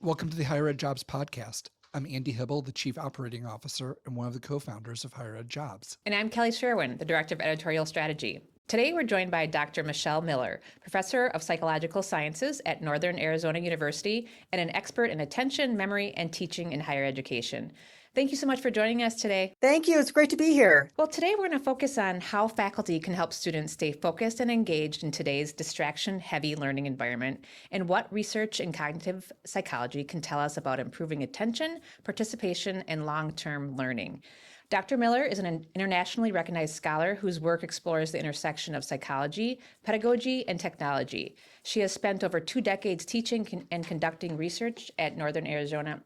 Welcome to the Higher Ed Jobs Podcast. I'm Andy Hibble, the Chief Operating Officer and one of the co-founders of Higher Ed Jobs. And I'm Kelly Sherwin, the Director of Editorial Strategy. Today, we're joined by Dr. Michelle Miller, Professor of Psychological Sciences at Northern Arizona University and an expert in attention, memory, and teaching in higher education. Thank you so much for joining us today. Thank you. It's great to be here. Well, today we're going to focus on how faculty can help students stay focused and engaged in today's distraction-heavy learning environment, and what research in cognitive psychology can tell us about improving attention, participation, and long-term learning. Dr. Miller is an internationally recognized scholar whose work explores the intersection of psychology, pedagogy, and technology. She has spent over 2 decades teaching and conducting research at Northern Arizona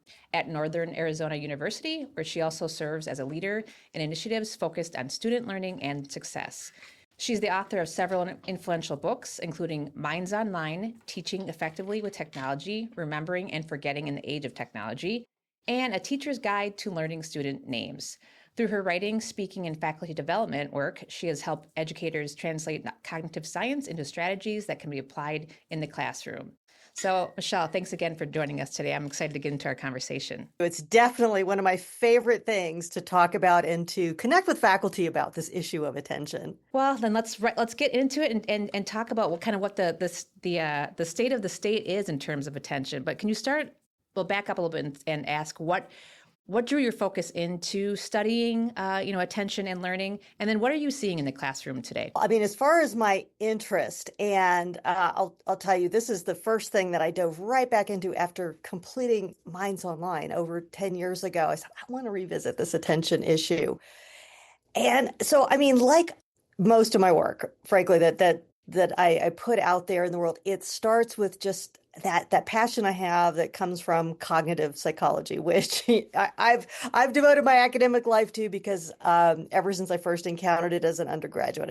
University, where she also serves as a leader in initiatives focused on student learning and success. She's the author of several influential books, including Minds Online, Teaching Effectively with Technology, Remembering and Forgetting in the Age of Technology, and A Teacher's Guide to Learning Student Names. Through her writing, speaking, and faculty development work, she has helped educators translate cognitive science into strategies that can be applied in the classroom. So, Michelle, thanks again for joining us today. I'm excited to get into our conversation. It's definitely one of my favorite things to talk about and to connect with faculty about this issue of attention. Well, then let's get into it and talk about what the state of the state is in terms of attention. But can you start? We'll back up a little bit and ask what drew your focus into studying, attention and learning? And then what are you seeing in the classroom today? I mean, as far as my interest, and I'll tell you, this is the first thing that I dove right back into after completing Minds Online over 10 years ago. I said, I want to revisit this attention issue. And so, I mean, like most of my work, frankly, that I put out there in the world, it starts with just that passion I have that comes from cognitive psychology, which I've devoted my academic life to because ever since I first encountered it as an undergraduate,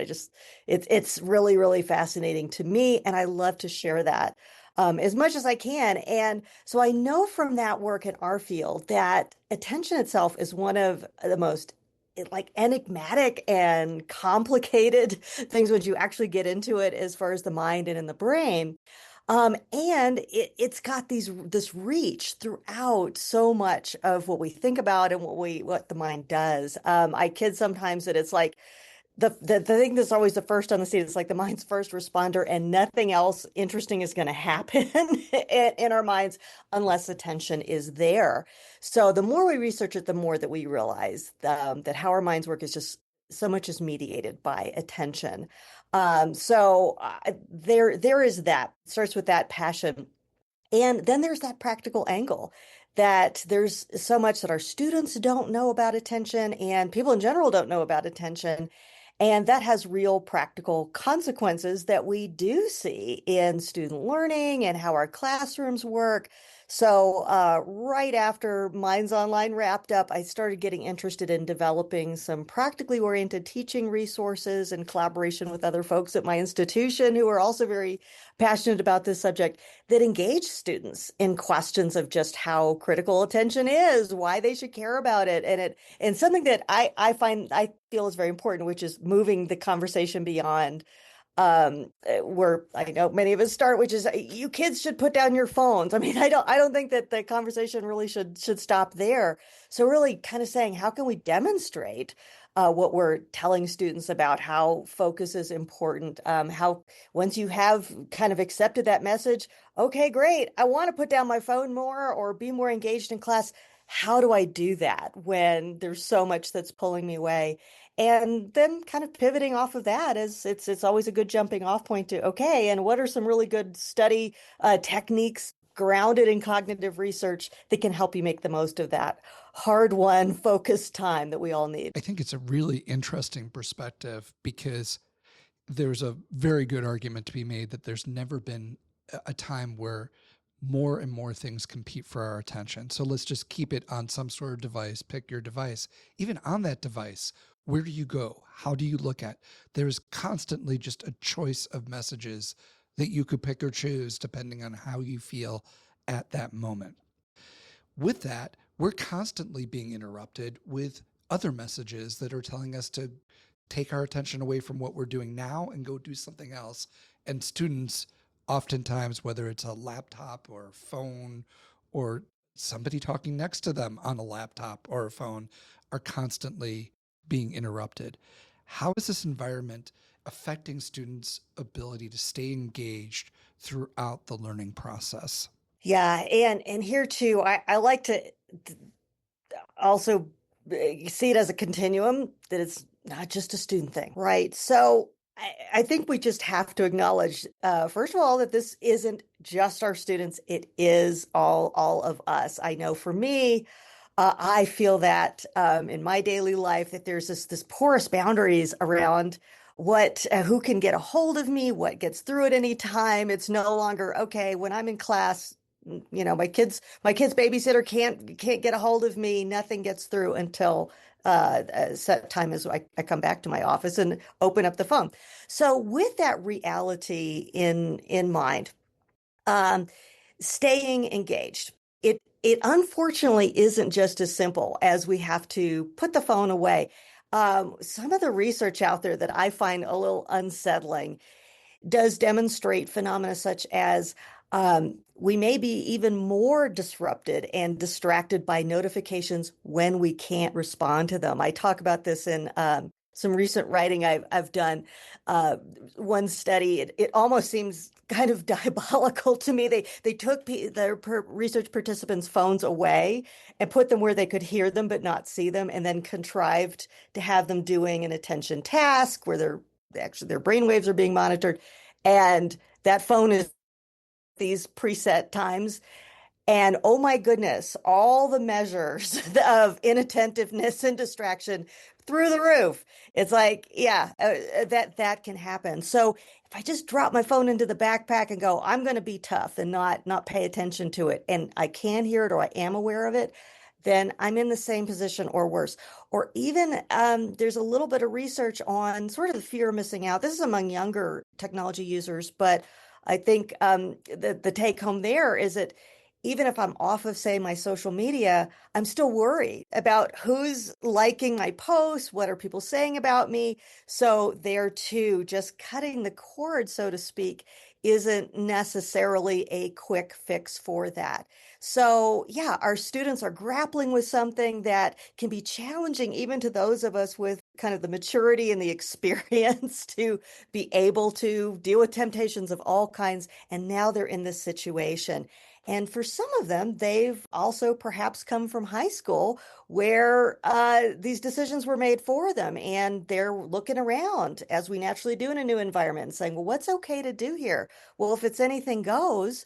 it's really, really fascinating to me, and I love to share that as much as I can. And so I know from that work in our field that attention itself is one of the most enigmatic and complicated things when you actually get into it as far as the mind and in the brain. And it's got this reach throughout so much of what we think about and what the mind does. I kid sometimes that it's like the thing that's always the first on the scene. It's like the mind's first responder, and nothing else interesting is going to happen in our minds unless attention is there. So the more we research it, the more that we realize that how our minds work is just so much is mediated by attention. So there is that. It starts with that passion. And then there's that practical angle that there's so much that our students don't know about attention and people in general don't know about attention. And that has real practical consequences that we do see in student learning and how our classrooms work. So right after Minds Online wrapped up, I started getting interested in developing some practically oriented teaching resources in collaboration with other folks at my institution who are also very passionate about this subject that engage students in questions of just how critical attention is, why they should care about it, and something that I feel is very important, which is moving the conversation beyond where I know many of us start, which is you kids should put down your phones. I mean, I don't think that the conversation really should stop there. So really kind of saying, how can we demonstrate what we're telling students about how focus is important, how once you have kind of accepted that message, okay, great, I want to put down my phone more or be more engaged in class. How do I do that when there's so much that's pulling me away? And then kind of pivoting off of that is it's always a good jumping off point to, okay, and what are some really good study techniques grounded in cognitive research that can help you make the most of that hard-won focused time that we all need? I think it's a really interesting perspective because there's a very good argument to be made that there's never been a time where more and more things compete for our attention. So let's just keep it on some sort of device, pick your device. Even on that device, where do you go? How do you look at? There's constantly just a choice of messages that you could pick or choose depending on how you feel at that moment. With that, we're constantly being interrupted with other messages that are telling us to take our attention away from what we're doing now and go do something else. And students, oftentimes, whether it's a laptop or a phone or somebody talking next to them on a laptop or a phone are constantly being interrupted. How is this environment affecting students' ability to stay engaged throughout the learning process? Yeah, and here too, I like to also see it as a continuum, that it's not just a student thing, right? So I think we just have to acknowledge, first of all, that this isn't just our students; it is all of us. I know for me, I feel that in my daily life that there's this porous boundaries around what who can get a hold of me, what gets through at any time. It's no longer okay when I'm in class. My kid's babysitter can't get a hold of me. Nothing gets through until a set time as I come back to my office and open up the phone. So with that reality in mind, um, staying engaged. It unfortunately isn't just as simple as we have to put the phone away. Some of the research out there that I find a little unsettling does demonstrate phenomena such as we may be even more disrupted and distracted by notifications when we can't respond to them. I talk about this in some recent writing I've done. Uh, One study, it almost seems kind of diabolical to me. They took their research participants' phones away and put them where they could hear them but not see them, and then contrived to have them doing an attention task where their brain waves are being monitored, and that phone is these preset times. And oh my goodness, all the measures of inattentiveness and distraction through the roof. It's like, yeah, that can happen. So if I just drop my phone into the backpack and go, I'm going to be tough and not pay attention to it, and I can hear it or I am aware of it, then I'm in the same position or worse. Or even there's a little bit of research on sort of the fear of missing out. This is among younger technology users, but I think the take home there is that even if I'm off of, say, my social media, I'm still worried about who's liking my posts, what are people saying about me. So there too, just cutting the cord, so to speak, isn't necessarily a quick fix for that. So yeah, our students are grappling with something that can be challenging even to those of us with kind of the maturity and the experience to be able to deal with temptations of all kinds. And now they're in this situation. And for some of them, they've also perhaps come from high school where these decisions were made for them. And they're looking around, as we naturally do in a new environment, and saying, well, what's okay to do here? Well, if it's anything goes,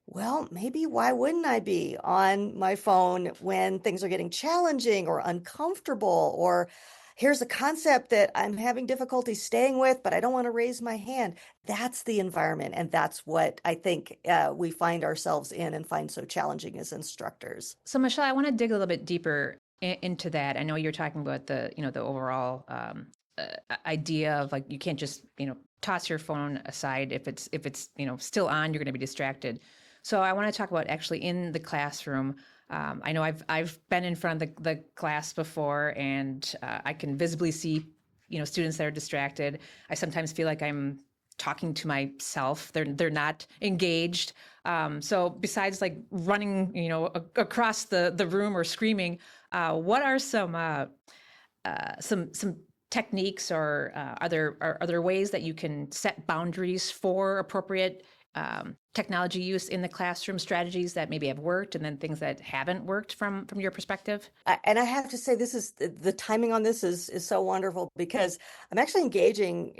well, maybe why wouldn't I be on my phone when things are getting challenging or uncomfortable? Or here's a concept that I'm having difficulty staying with, but I don't want to raise my hand. That's the environment. And that's what I think we find ourselves in and find so challenging as instructors. So Michelle, I want to dig a little bit deeper into that. I know you're talking about the overall idea of like you can't just toss your phone aside if it's still on, you're going to be distracted. So I want to talk about actually in the classroom. I know I've been in front of the class before, and I can visibly see students that are distracted. I sometimes feel like I'm talking to myself. They're not engaged. So besides like running, across the room or screaming, what are some techniques, or are there ways that you can set boundaries for appropriate technology use in the classroom, strategies that maybe have worked and then things that haven't worked from your perspective? And I have to say, this is the timing on this is so wonderful, because I'm actually engaging.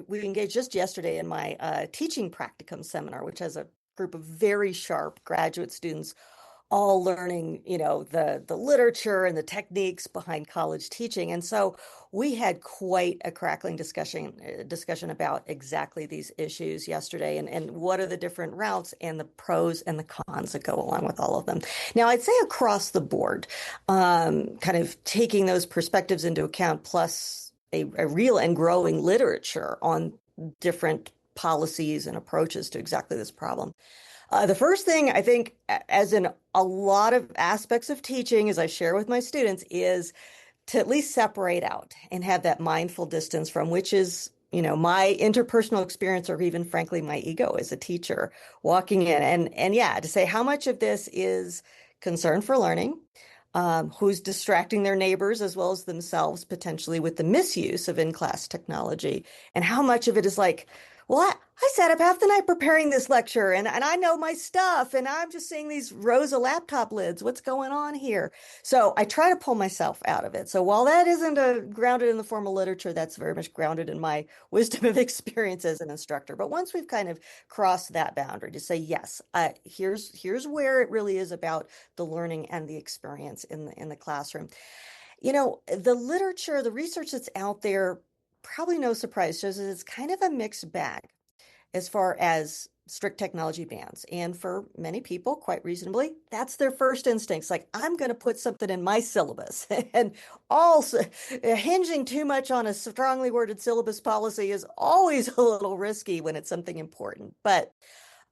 We engaged just yesterday in my teaching practicum seminar, which has a group of very sharp graduate students all learning, the literature and the techniques behind college teaching. And so we had quite a crackling discussion about exactly these issues yesterday, and what are the different routes and the pros and the cons that go along with all of them. Now, I'd say across the board, kind of taking those perspectives into account, plus a real and growing literature on different policies and approaches to exactly this problem. The first thing I think, as in a lot of aspects of teaching, as I share with my students, is to at least separate out and have that mindful distance from which is my interpersonal experience or even frankly my ego as a teacher walking in and yeah, to say how much of this is concern for learning, who's distracting their neighbors as well as themselves potentially with the misuse of in-class technology, and how much of it is like, well, I sat up half the night preparing this lecture and I know my stuff and I'm just seeing these rows of laptop lids. What's going on here? So I try to pull myself out of it. So while that isn't grounded in the formal literature, that's very much grounded in my wisdom of experience as an instructor. But once we've kind of crossed that boundary to say, yes, here's where it really is about the learning and the experience in the classroom. The literature, the research that's out there, probably no surprise, shows that it's kind of a mixed bag as far as strict technology bans. And for many people, quite reasonably, that's their first instincts. Like, I'm going to put something in my syllabus. And also, hinging too much on a strongly worded syllabus policy is always a little risky when it's something important. But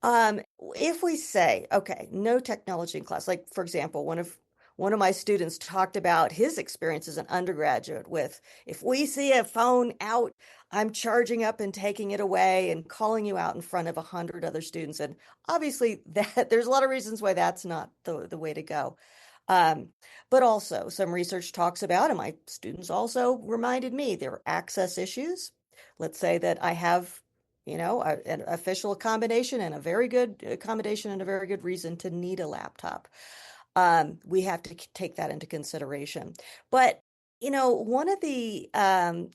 um, if we say, okay, no technology in class, like for example, one of my students talked about his experience as an undergraduate with, if we see a phone out, I'm charging up and taking it away and calling you out in front of 100 other students. And obviously that there's a lot of reasons why that's not the way to go. Um, but also some research talks about, and my students also reminded me, there are access issues. Let's say that I have an official accommodation and a very good accommodation and a very good reason to need a laptop. We have to take that into consideration. But, one of the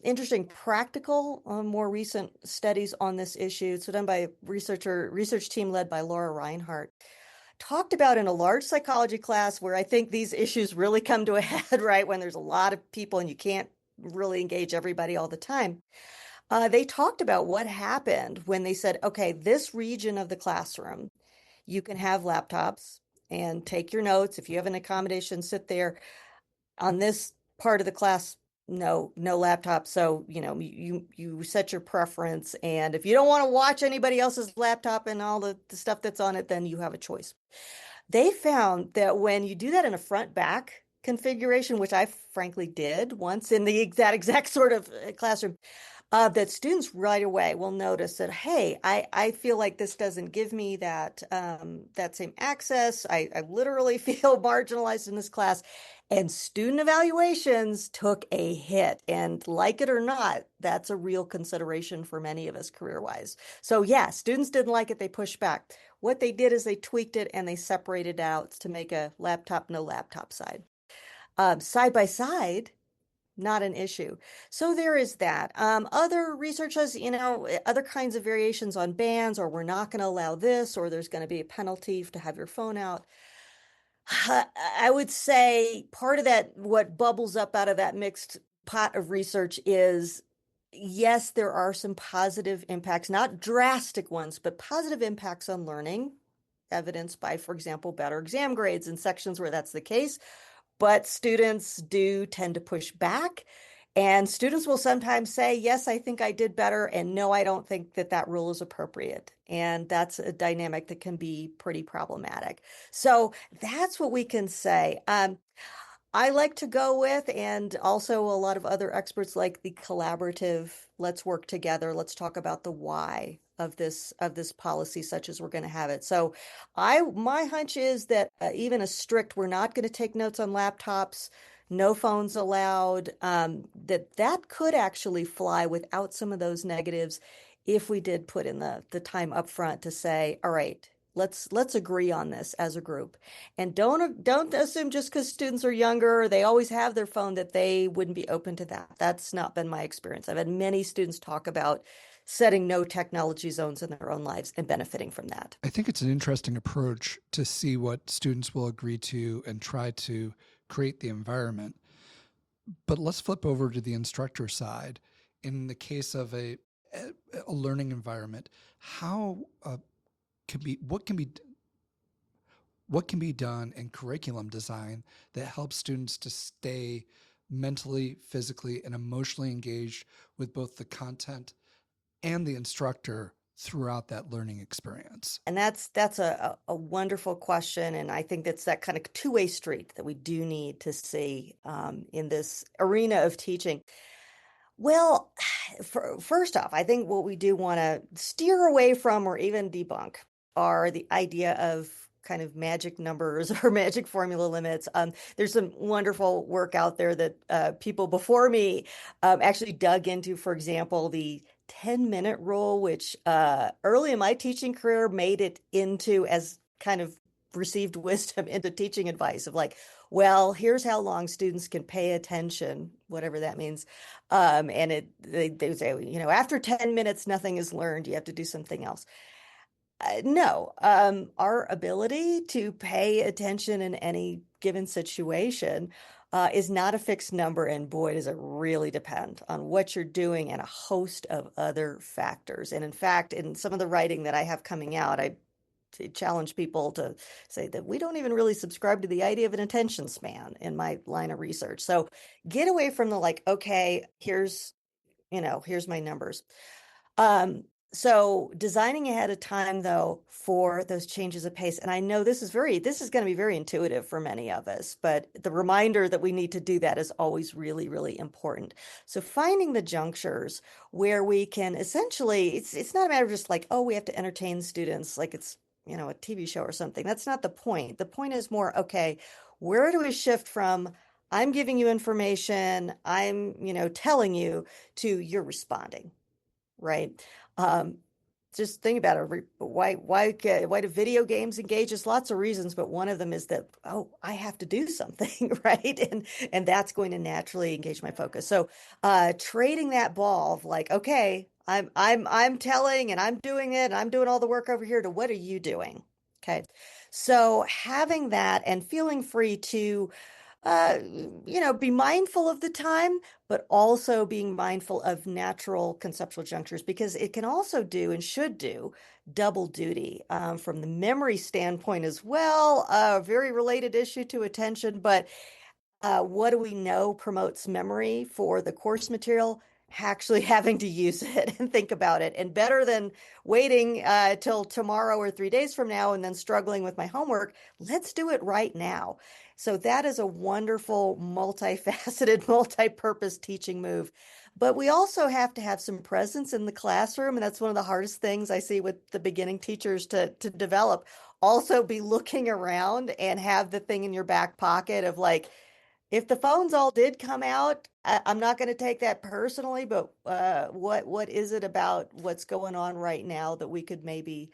interesting practical, more recent studies on this issue, so done by a research team led by Laura Reinhardt, talked about in a large psychology class where I think these issues really come to a head, right? When there's a lot of people and you can't really engage everybody all the time. They talked about what happened when they said, okay, this region of the classroom, you can have laptops and take your notes. If you have an accommodation, sit there. On this part of the class, no laptop. So, you set your preference. And if you don't want to watch anybody else's laptop and all the stuff that's on it, then you have a choice. They found that when you do that in a front back configuration, which I frankly did once in that exact sort of classroom, that students right away will notice that, hey, I feel like this doesn't give me that same access. I literally feel marginalized in this class. And student evaluations took a hit. And like it or not, that's a real consideration for many of us career-wise. So yeah, students didn't like it. They pushed back. What they did is they tweaked it and they separated out to make a laptop, no laptop side. Side by side, not an issue. So there is that. Other research has, other kinds of variations on bans, or we're not going to allow this, or there's going to be a penalty to have your phone out. I would say part of that, what bubbles up out of that mixed pot of research is, yes, there are some positive impacts, not drastic ones, but positive impacts on learning, evidenced by, for example, better exam grades in sections where that's the case. But students do tend to push back. And students will sometimes say, yes, I think I did better. And no, I don't think that rule is appropriate. And that's a dynamic that can be pretty problematic. So that's what we can say. I like to go with, and also a lot of other experts like the collaborative, let's work together, let's talk about the why of this policy such as we're going to have it. So my hunch is that even a strict, we're not going to take notes on laptops, no phones allowed, that could actually fly without some of those negatives if we did put in the time up front to say, all right, let's agree on this as a group. And don't assume just because students are younger, they always have their phone, that they wouldn't be open to that. That's not been my experience. I've had many students talk about setting no technology zones in their own lives and benefiting from that. I think it's an interesting approach to see what students will agree to and try to create the environment. But let's flip over to the instructor side. In the case of a learning environment, what can be done in curriculum design that helps students to stay mentally, physically, and emotionally engaged with both the content and the instructor throughout that learning experience? And that's a wonderful question. And I think that's that kind of two-way street that we do need to see in this arena of teaching. Well, first off, I think what we do want to steer away from or even debunk are the idea of kind of magic numbers or magic formula limits. There's some wonderful work out there that people before me actually dug into, for example, the 10-minute rule, which early in my teaching career made it into as kind of received wisdom into teaching advice of like, well, here's how long students can pay attention, whatever that means. And they say, after 10 minutes, nothing is learned. You have to do something else. No, our ability to pay attention in any given situation is not a fixed number. And boy, does it really depend on what you're doing and a host of other factors. And in fact, in some of the writing that I have coming out, I challenge people to say that we don't even really subscribe to the idea of an attention span in my line of research. So get away from the like, okay, here's my numbers. Um, so designing ahead of time though for those changes of pace, and I know this is going to be very intuitive for many of us, but the reminder that we need to do that is always really, really important. So finding the junctures where we can essentially, it's not a matter of just like, oh, we have to entertain students like it's, a TV show or something. That's not the point. The point is more, okay, where do we shift from I'm giving you information, I'm, telling you to you're responding, right? Um, just think about it. Why do video games engage us? Lots of reasons, but one of them is that, oh, I have to do something, right? And that's going to naturally engage my focus. So trading that ball of like, okay, I'm telling and I'm doing it and I'm doing all the work over here to what are you doing? Okay. So having that and feeling free to uh, be mindful of the time, but also being mindful of natural conceptual junctures because it can also do and should do double duty from the memory standpoint as well. A very related issue to attention, but what do we know promotes memory for the course material? Actually having to use it and think about it. And better than waiting till tomorrow or 3 days from now and then struggling with my homework, let's do it right now. So that is a wonderful, multifaceted, multi-purpose teaching move. But we also have to have some presence in the classroom. And that's one of the hardest things I see with the beginning teachers to develop. Also be looking around and have the thing in your back pocket of like, if the phones all did come out, I'm not going to take that personally, but what is it about what's going on right now that we could maybe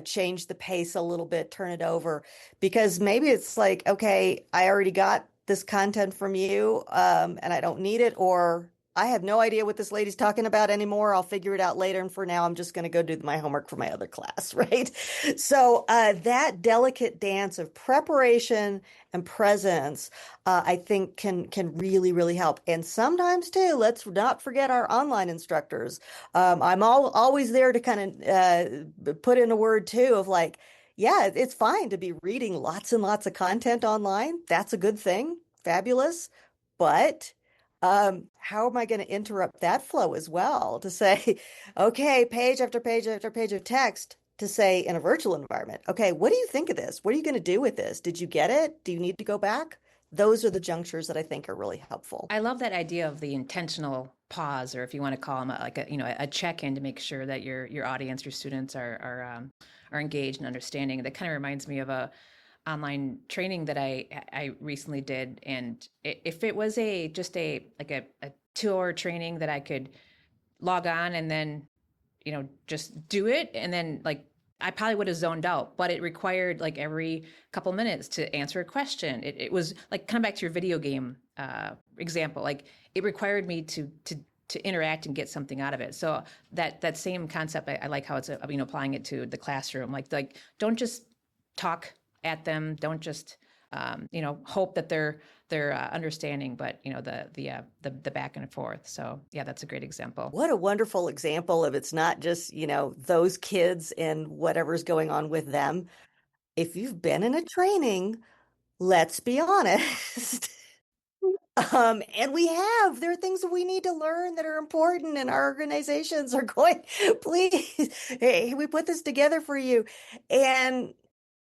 change the pace a little bit, turn it over? Because maybe it's like, okay, I already got this content from you, and I don't need it, or I have no idea what this lady's talking about anymore. I'll figure it out later, and for now, I'm just going to go do my homework for my other class, right? So that delicate dance of preparation and presence I think can really really help. And sometimes too, let's not forget our online instructors. I'm always there to kind of put in a word too of like, yeah, it's fine to be reading lots and lots of content online. That's a good thing, fabulous. But how am I going to interrupt that flow as well? To say, okay, page after page after page of text. To say in a virtual environment, okay, what do you think of this? What are you going to do with this? Did you get it? Do you need to go back? Those are the junctures that I think are really helpful. I love that idea of the intentional pause, or if you want to call them a check-in to make sure that your audience, your students are engaged and understanding. That kind of reminds me of a online training that I recently did, and if it was just a 2-hour training that I could log on and then just do it, and then like I probably would have zoned out, but it required like every couple minutes to answer a question. It was like kind of back to your video game example. Like it required me to interact and get something out of it. So that same concept, I like how it's applying it to the classroom. Like don't just talk at them. Don't just hope that they're understanding, but the back and forth. So yeah, that's a great example. What a wonderful example of it's not just, those kids and whatever's going on with them. If you've been in a training, let's be honest. And there are things that we need to learn that are important, and our organizations are going, please, hey, we put this together for you. And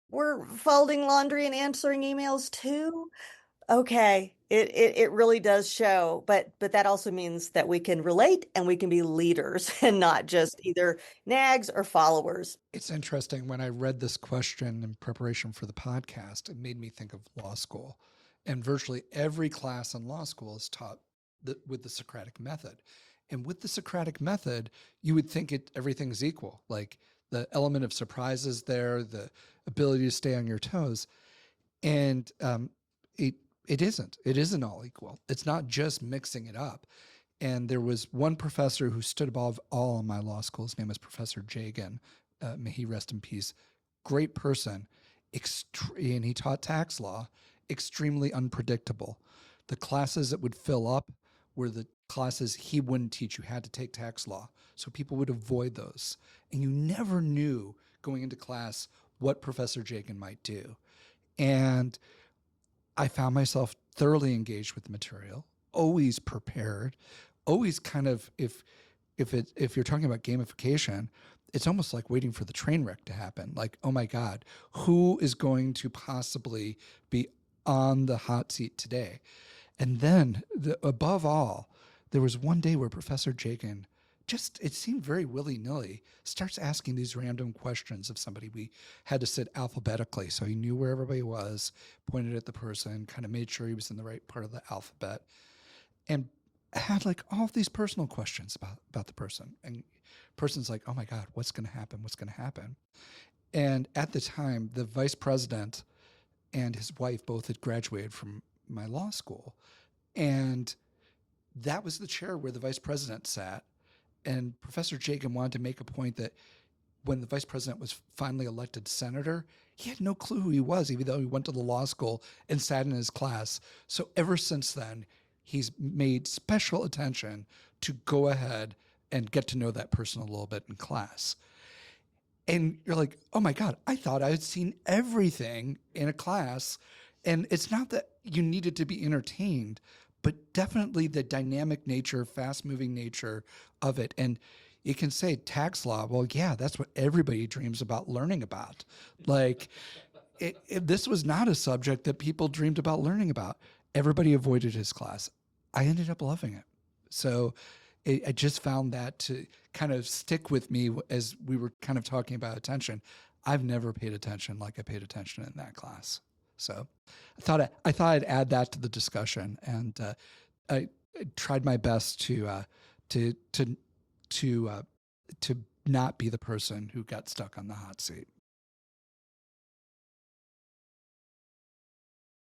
we're folding laundry and answering emails too. Okay. It really does show, but that also means that we can relate and we can be leaders and not just either nags or followers. It's interesting. When I read this question in preparation for the podcast, it made me think of law school. And virtually every class in law school is taught with the Socratic method. And with the Socratic method, you would think everything's equal. Like the element of surprise is there, the ability to stay on your toes. And it isn't. It isn't all equal. It's not just mixing it up. And there was one professor who stood above all in my law school. His name was Professor Jagan. May he rest in peace. Great person. And he taught tax law, extremely unpredictable. The classes that would fill up were the classes he wouldn't teach. You had to take tax law. So people would avoid those. And you never knew going into class what Professor Jagan might do. And I found myself thoroughly engaged with the material, always prepared, always kind of, if you're talking about gamification, it's almost like waiting for the train wreck to happen. Like, oh my God, who is going to possibly be on the hot seat today? And then above all, there was one day where Professor Jagan it seemed very willy-nilly, starts asking these random questions of somebody. We had to sit alphabetically, so he knew where everybody was, pointed at the person, kind of made sure he was in the right part of the alphabet, and had like all of these personal questions about the person. And the person's like, oh my God, what's going to happen? What's going to happen? And at the time, the vice president and his wife both had graduated from my law school. And that was the chair where the vice president sat. And Professor Jagan wanted to make a point that when the vice president was finally elected senator, he had no clue who he was, even though he went to the law school and sat in his class. So ever since then, he's made special attention to go ahead and get to know that person a little bit in class. And you're like, oh my God, I thought I had seen everything in a class. And it's not that you needed to be entertained, but definitely the dynamic nature, fast-moving nature of it. And you can say tax law, well, yeah, that's what everybody dreams about learning about. Like, this was not a subject that people dreamed about learning about. Everybody avoided his class. I ended up loving it. So I just found that to kind of stick with me as we were kind of talking about attention. I've never paid attention like I paid attention in that class. So I thought I'd add that to the discussion, and I tried my best to not be the person who got stuck on the hot seat.